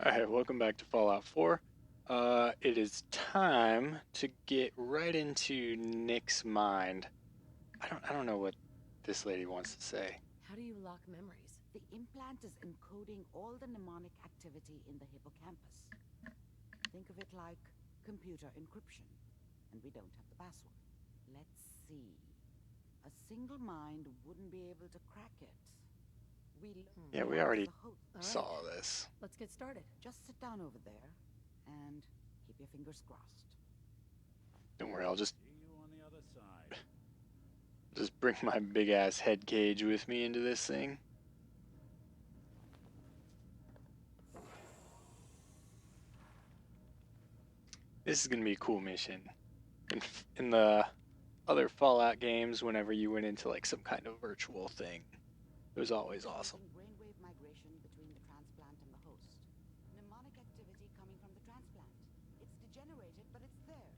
Alright, welcome back to Fallout 4. It is time to get right into Nick's mind. I don't know what this lady wants to say. How do you lock memories? The implant is encoding all the mnemonic activity in the hippocampus. Think of it like computer encryption, and we don't have the password. Let's see. A single mind wouldn't be able to crack it. Yeah, we learned already the host. All right, saw this. let's get started. Just sit down over there and keep your fingers crossed. Don't worry, I'll just See you on the other side. bring my big ass head cage with me into this thing. This is gonna be a cool mission. In the other Fallout games, whenever you went into like some kind of virtual thing, it was always awesome. Brainwave migration between the transplant and the host. Mnemonic activity coming from the transplant. It's degenerated, but it's there.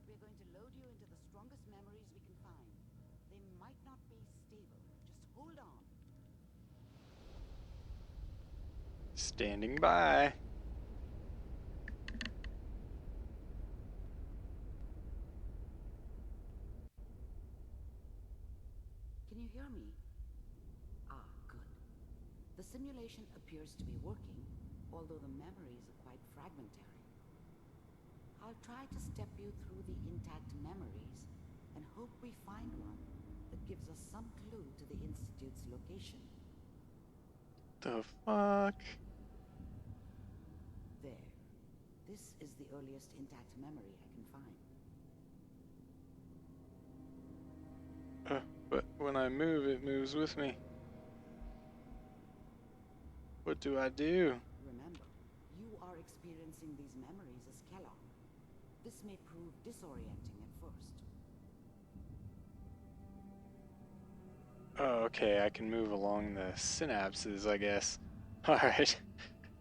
We're going to load you into the strongest memories we can find. They might not be stable. Just hold on. Standing by. Can you hear me? Ah, good. The simulation appears to be working, although the memories are quite fragmentary. I'll try to step you through the intact memories and hope we find one that gives us some clue to the Institute's location. The fuck? There. This is the earliest intact memory I can find. But when I move, it moves with me. What do I do? Remember, you are experiencing these memories as Kellogg. This may prove disorienting at first. Oh, okay, I can move along the synapses, I guess. Alright.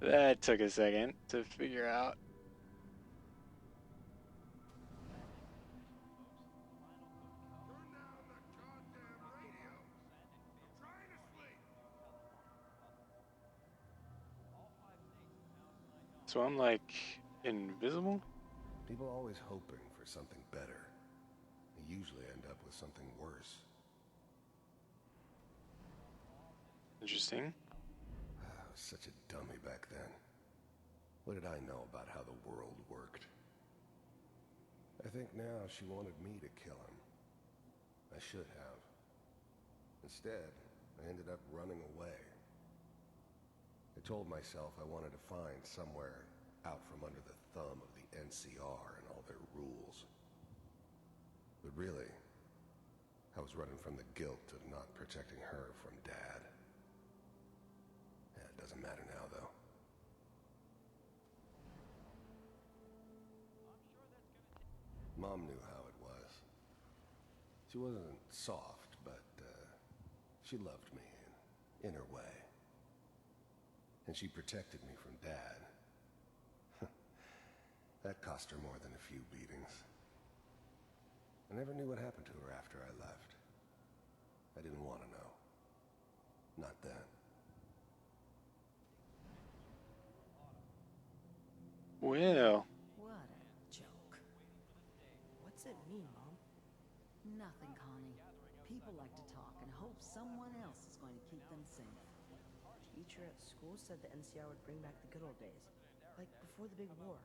That took a second to figure out. So I'm like invisible? People always hoping for something better. They usually end up with something worse. Interesting. I was such a dummy back then. What did I know about how the world worked? I think now she wanted me to kill him. I should have. Instead, I ended up running away. I told myself I wanted to find somewhere out from under the thumb of the NCR and all their rules. But really, I was running from the guilt of not protecting her from Dad. Yeah, it doesn't matter now, though. Mom knew how it was. She wasn't soft, but she loved me in her way. And she protected me from Dad. That cost her more than a few beatings. I never knew what happened to her after I left. I didn't want to know. Not then. Well, What a joke. What's it mean, Mom? Nothing, Connie. People like to talk and hope someone else is going to keep them safe. Teacher at school said the NCR would bring back the good old days. Like before the big war.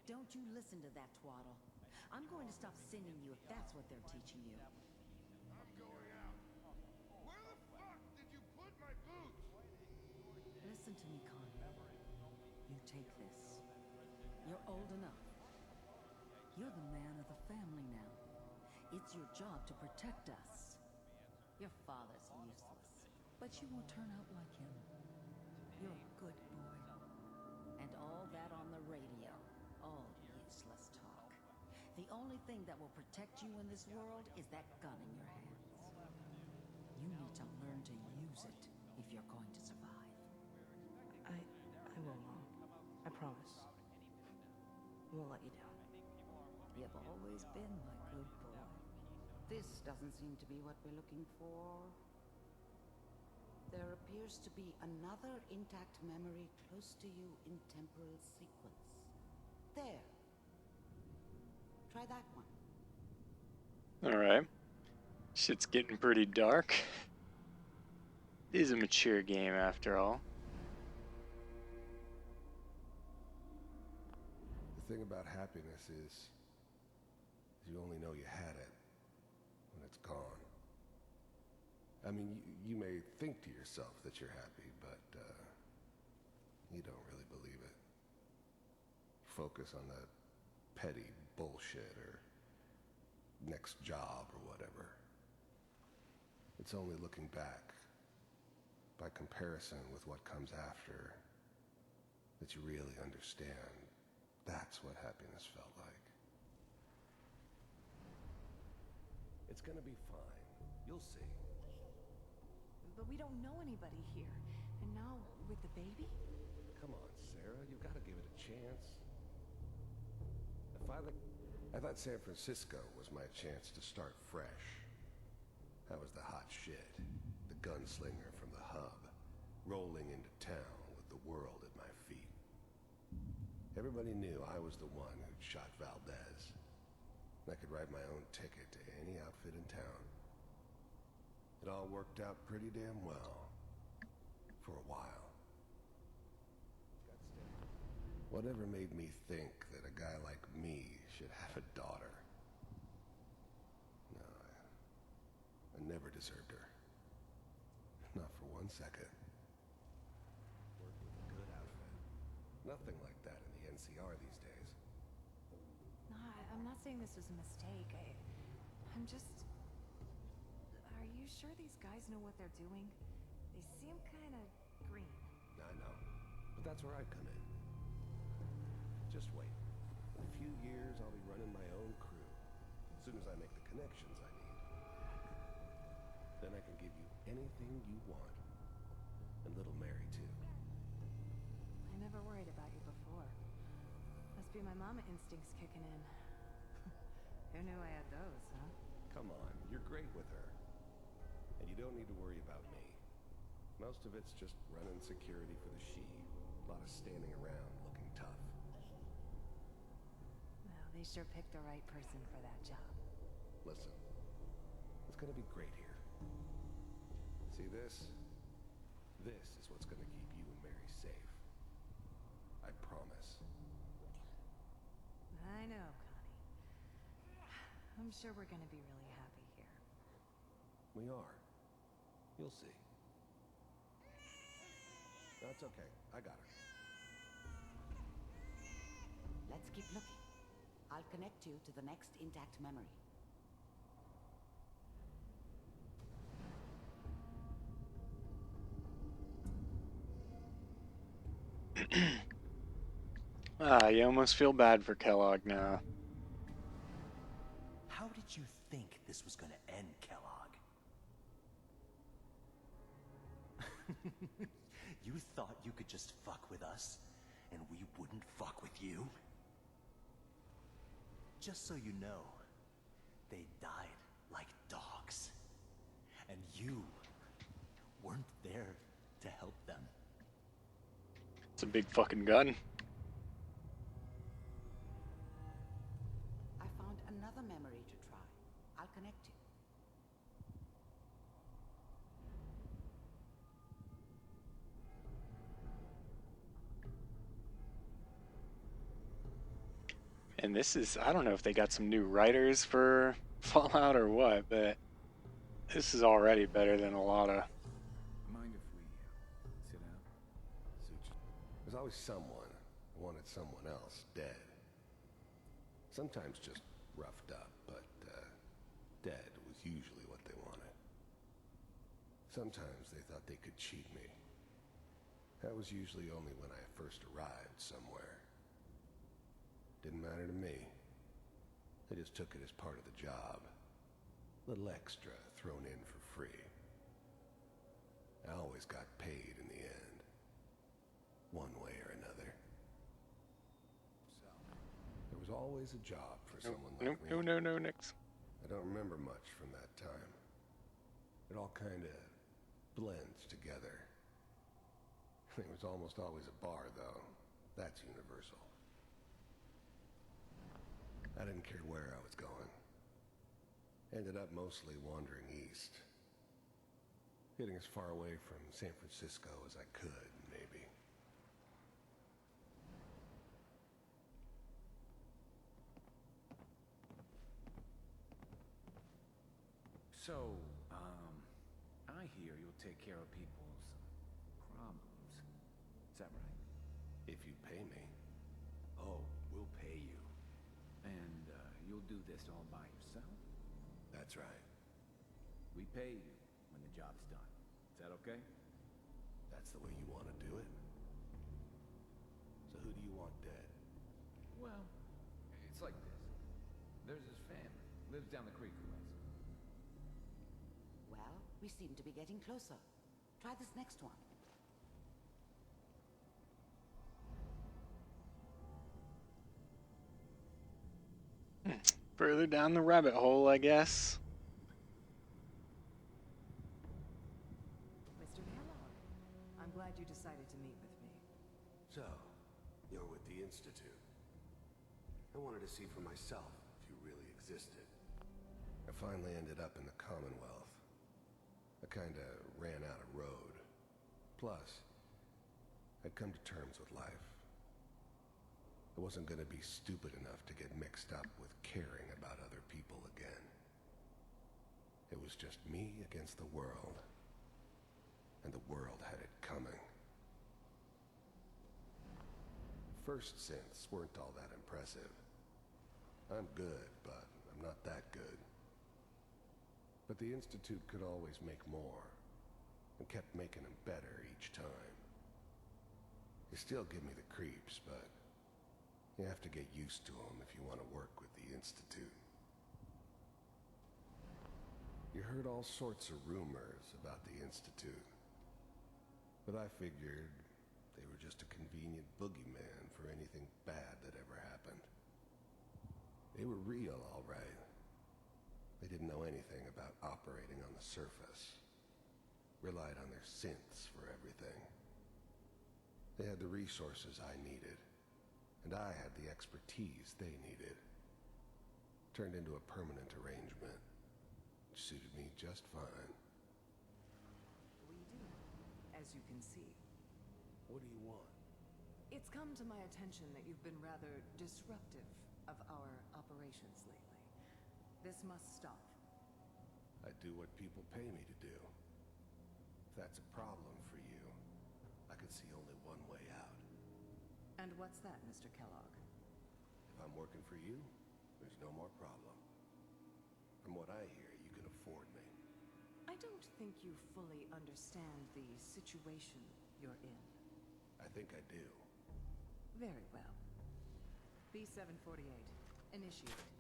Don't you listen to that twaddle. I'm going to stop sending you if that's what they're teaching you. I'm going out. Where the fuck did you put my boots? Listen to me, Connie. You take this. You're old enough. You're the man of the family now. It's your job to protect us. Your father's useless, but you won't turn out like him. You're a good boy. And all that on the radio, all useless talk. The only thing that will protect you in this world is that gun in your hands. You need to learn to use it if you're going to survive. I will, Mom. I promise. I won't let you down. You've always been my good boy. This doesn't seem to be what we're looking for. There appears to be another intact memory close to you in temporal sequence. There. Try that one. Alright. Shit's getting pretty dark. It is a mature game after all. The thing about happiness is you only know you had it when it's gone. I mean, you may think to yourself that you're happy, but you don't really believe it. Focus on the petty bullshit or next job or whatever. It's only looking back, by comparison with what comes after, that you really understand. That's what happiness felt like. It's gonna be fine. You'll see. But we don't know anybody here. And now, with the baby? Come on, Sarah. You've got to give it a chance. I thought San Francisco was my chance to start fresh. I was the hot shit, the gunslinger from the hub, rolling into town with the world at my feet. Everybody knew I was the one who'd shot Valdez. I could write my own ticket to any outfit in town. It all worked out pretty damn well. For a while. Whatever made me think that a guy like me should have a daughter? No, I never deserved her. Not for 1 second. Work with a good outfit. Nothing like that in the NCR these days. No, I'm not saying this was a mistake. I'm just... Are you sure these guys know what they're doing? They seem kind of green. I know. But that's where I come in. Just wait. In a few years, I'll be running my own crew. As soon as I make the connections I need. Then I can give you anything you want. And little Mary, too. I never worried about you before. Must be my mama instincts kicking in. Who knew I had those, huh? Come on, you're great with her. And you don't need to worry about me. Most of it's just running security for the She. A lot of standing around looking tough. Well, they sure picked the right person for that job. Listen, it's gonna be great here. See this? This is what's gonna keep you and Mary safe. I promise. I know, Connie. I'm sure we're gonna be really happy here. We are. You'll see. That's okay. I got her. Let's keep looking. I'll connect you to the next intact memory. You almost feel bad for Kellogg now. How did you think this was gonna end, Kellogg? You thought you could just fuck with us, and we wouldn't fuck with you? Just so you know, they died like dogs. And you weren't there to help them. It's a big fucking gun. I found another memory to try. I'll connect you. And this is, I don't know if they got some new writers for Fallout or what, but this is already better than a lot of... Mind if we sit down? There's always someone who wanted someone else dead. Sometimes just roughed up, but dead was usually what they wanted. Sometimes they thought they could cheat me. That was usually only when I first arrived somewhere. Didn't matter to me. I just took it as part of the job. A little extra thrown in for free. I always got paid in the end. One way or another. So, there was always a job for someone like me. No, Nix. I don't remember much from that time. It all kinda blends together. It was almost always a bar, though. That's universal. I didn't care where I was going. Ended up mostly wandering east. Getting as far away from San Francisco as I could, maybe. So, I hear you'll take care of people's problems. Is that right? If you pay me. Oh, we'll pay you. And, you'll do this all by yourself? That's right. We pay you when the job's done. Is that okay? That's the way you want to do it? So who do you want dead? Well, it's like this. There's this family. Lives down the creek from us. Well, we seem to be getting closer. Try this next one. Further down the rabbit hole, I guess. Mr. Kellogg, I'm glad you decided to meet with me. So, you're with the Institute. I wanted to see for myself if you really existed. I finally ended up in the Commonwealth. I kinda ran out of road. Plus, I'd come to terms with life. I wasn't gonna be stupid enough to get mixed up with caring about other people again. It was just me against the world. And the world had it coming. First synths weren't all that impressive. I'm good, but I'm not that good. But the Institute could always make more, and kept making them better each time. They still give me the creeps, but you have to get used to them if you want to work with the Institute. You heard all sorts of rumors about the Institute, but I figured they were just a convenient boogeyman for anything bad that ever happened. They were real, all right. They didn't know anything about operating on the surface. Relied on their synths for everything. They had the resources I needed, and I had the expertise they needed. Turned into a permanent arrangement, which suited me just fine. We do, as you can see. What do you want? It's come to my attention that you've been rather disruptive of our operations lately. This must stop. I do what people pay me to do. If that's a problem for you, I can see only one way out. And what's that, Mr. Kellogg? If I'm working for you, there's no more problem. From what I hear, you can afford me. I don't think you fully understand the situation you're in. I think I do. Very well. B-748, initiated.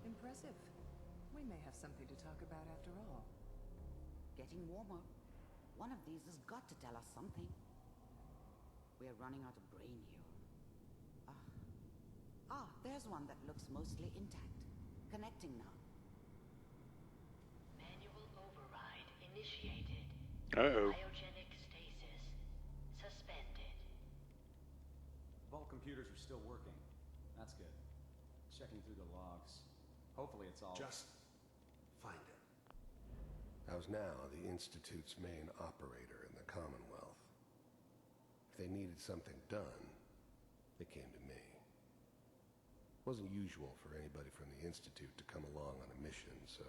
Impressive. We may have something to talk about after all. Getting warmer. One of these has got to tell us something. We're running out of brain here. There's one that looks mostly intact. Connecting now. Manual override initiated. Uh-oh. Biogenic stasis suspended. Vault computers are still working. That's good. Checking through the logs. Hopefully it's all... Just find it. I was now the Institute's main operator in the Commonwealth. If they needed something done, they came to me. It wasn't usual for anybody from the Institute to come along on a mission, so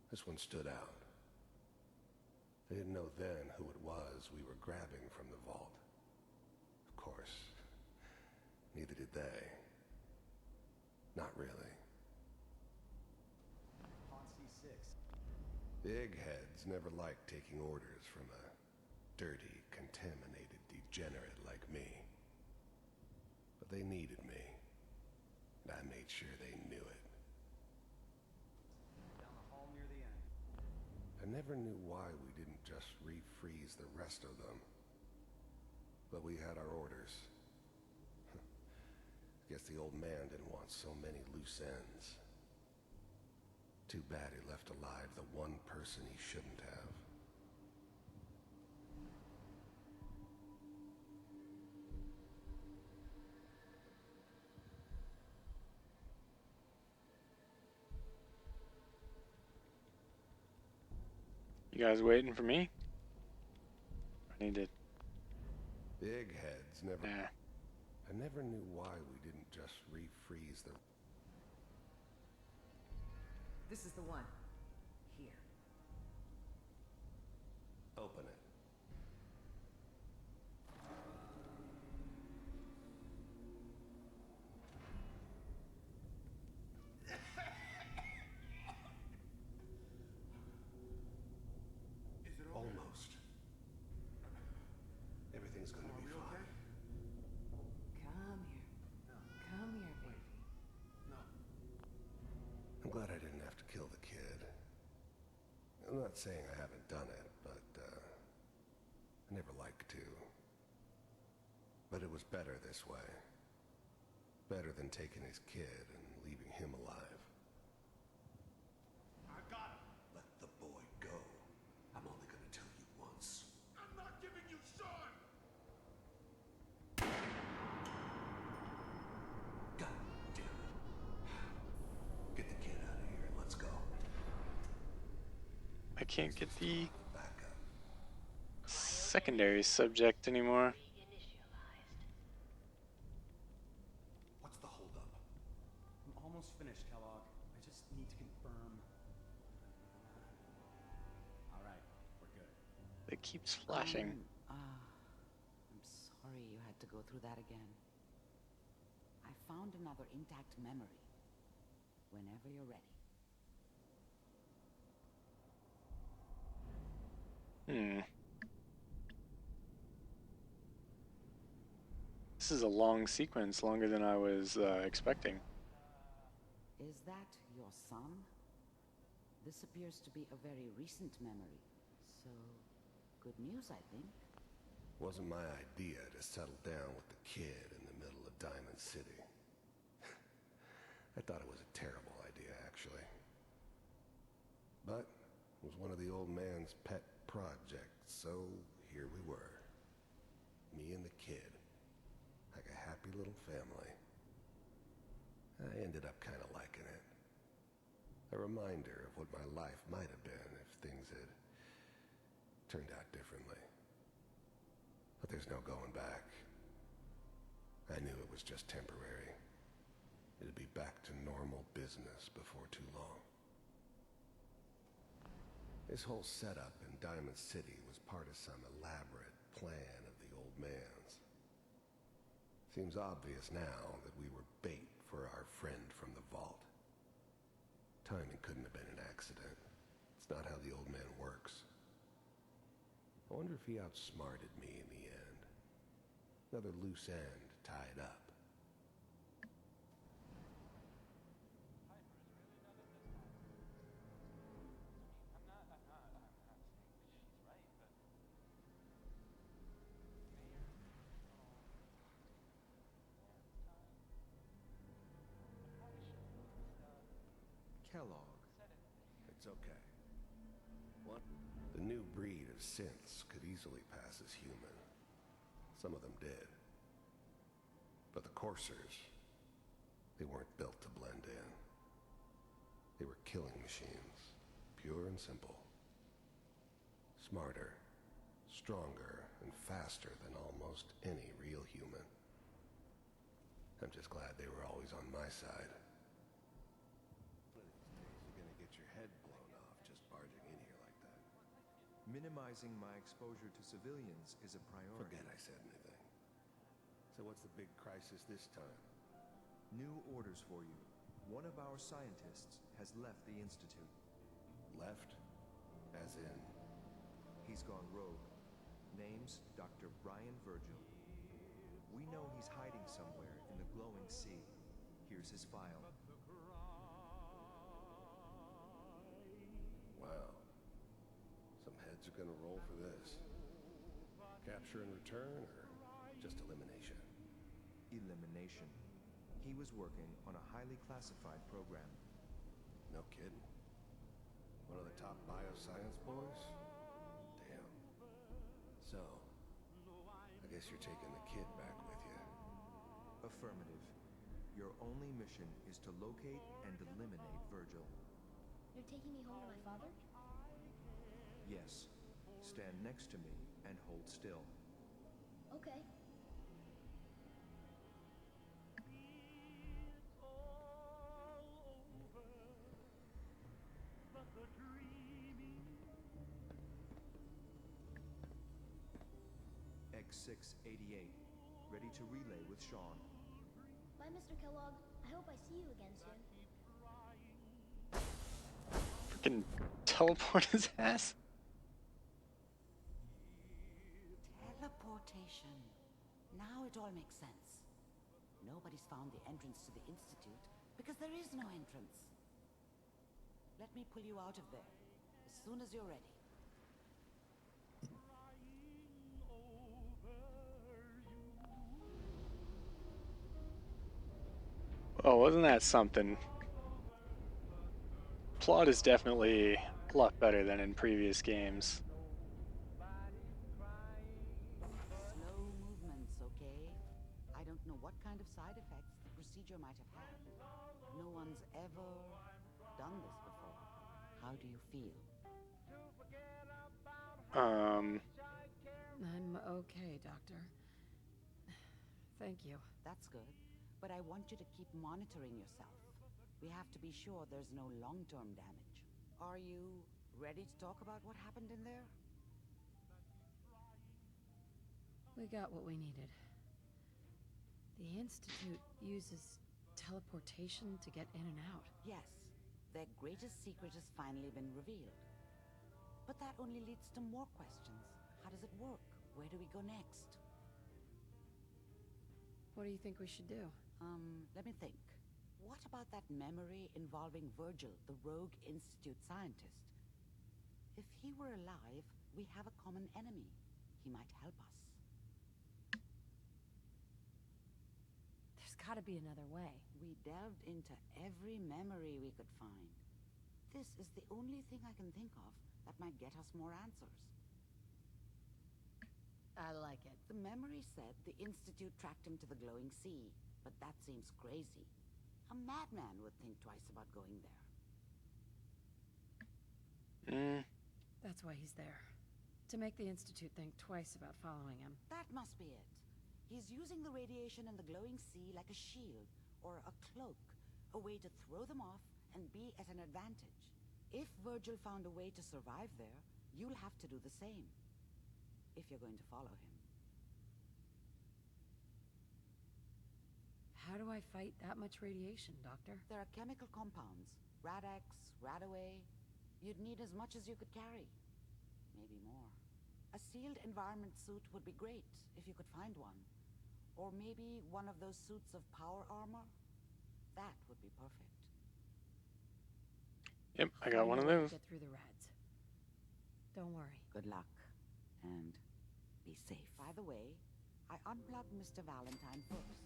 this one stood out. They didn't know then who it was we were grabbing from the vault. Of course, neither did they. Not really. C6. The eggheads never liked taking orders from a dirty, contaminated degenerate like me. But they needed me, and I made sure they knew it. Down the hall near the end. I never knew why we didn't just refreeze the rest of them. but we had our orders. Guess the old man didn't want so many loose ends. Too bad he left alive the one person he shouldn't have. You guys waiting for me? I need to... Big heads never... Nah. I never knew why we didn't just refreeze the... This is the one. Here. Open it. Is it Almost. Everything's gonna be fine. Come here. Come here, baby. I'm glad I didn't have to kill the kid. I'm not saying I haven't done it, but I never liked to. But it was better this way. Better than taking his kid and leaving him alive. I got him. Let the boy go. I'm only gonna tell you once. I'm not giving you Sean. God damn it. Get the kid out of here and let's go. I can't get the Back up. secondary subject anymore. What's the holdup? I'm almost finished, Kellogg. I just need to confirm. All right, we're good. It keeps flashing. I'm sorry you had to go through that again. I found another intact memory. Whenever you're ready. This is a long sequence, longer than I was expecting. Is that your son? This appears to be a very recent memory. So, good news, I think. Wasn't my idea to settle down with the kid in the middle of Diamond City. I thought it was a terrible idea, actually. But it was one of the old man's pet projects, so here we were. Me and the kid. Like a happy little family. I ended up kind of liking it. A reminder of what my life might have been if things had turned out differently. But there's no going back. I knew it was just temporary. It'd be back to normal business before too long. This whole setup in Diamond City was part of some elaborate plan of the old man's. Seems obvious now that we were bait for our friend from the vault. Timing couldn't have been an accident. It's not how the old man works. I wonder if he outsmarted me in the end. Another loose end tied up. Kellogg. It's okay. What? The new breed of synths could easily pass as human. Some of them did. But the coursers, they weren't built to blend in. They were killing machines, pure and simple. Smarter, stronger, and faster than almost any real human. I'm just glad they were always on my side. You're gonna get your head blown off just barging in here like that. Minimizing my exposure to civilians is a priority. Forget I said anything. So what's the big crisis this time? New orders for you. One of our scientists has left the Institute. Left? As in? He's gone rogue. Name's Dr. Brian Virgil. We know he's hiding somewhere in the glowing sea. Here's his file. Wow. Some heads are gonna roll for this. Capture and return, or just elimination? Elimination. He was working on a highly classified program. No kidding. One of the top bioscience boys? Damn. So, I guess you're taking the kid back with you. Affirmative. Your only mission is to locate and eliminate Virgil. You're taking me home to my father? Yes. Stand next to me and hold still. Okay. X688. Ready to relay with Sean. Bye, Mr. Kellogg. I hope I see you again soon. Freaking teleport his ass. Teleportation. Now it all makes sense. Nobody's found the entrance to the Institute because there is no entrance. Let me pull you out of there as soon as you're ready. Oh, wasn't that something? Plot is definitely a lot better than in previous games. Slow movements, okay? I don't know what kind of side effects the procedure might have had. No one's ever done this before. How do you feel? I'm okay, Doctor. Thank you. That's good. But I want you to keep monitoring yourself. We have to be sure there's no long-term damage. Are you ready to talk about what happened in there? We got what we needed. The Institute uses teleportation to get in and out. Yes. Their greatest secret has finally been revealed. But that only leads to more questions. How does it work? Where do we go next? What do you think we should do? Let me think. What about that memory involving Virgil, the rogue Institute scientist? If he were alive, we have a common enemy. He might help us. There's gotta be another way. We delved into every memory we could find. This is the only thing I can think of that might get us more answers. I like it. The memory said the Institute tracked him to the glowing sea, but that seems crazy. A madman would think twice about going there. That's why he's there. To make the Institute think twice about following him. That must be it. He's using the radiation in the glowing sea like a shield, or a cloak, a way to throw them off and be at an advantage. If Virgil found a way to survive there, you'll have to do the same. If you're going to follow him. How do I fight that much radiation, Doctor? There are chemical compounds. Rad-X, Radaway. You'd need as much as you could carry. Maybe more. A sealed environment suit would be great, if you could find one. Or maybe one of those suits of power armor. That would be perfect. Yep, I got one of those. Get through the rads. Don't worry. Good luck. And be safe. By the way, I unplugged Mr. Valentine first.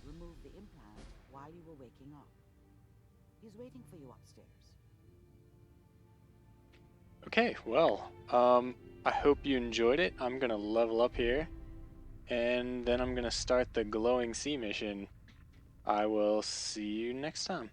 Removed the implant while you were waking up. He's waiting for you upstairs. Okay, well, I hope you enjoyed it. I'm gonna level up here, and then I'm gonna start the glowing sea mission. I will see you next time.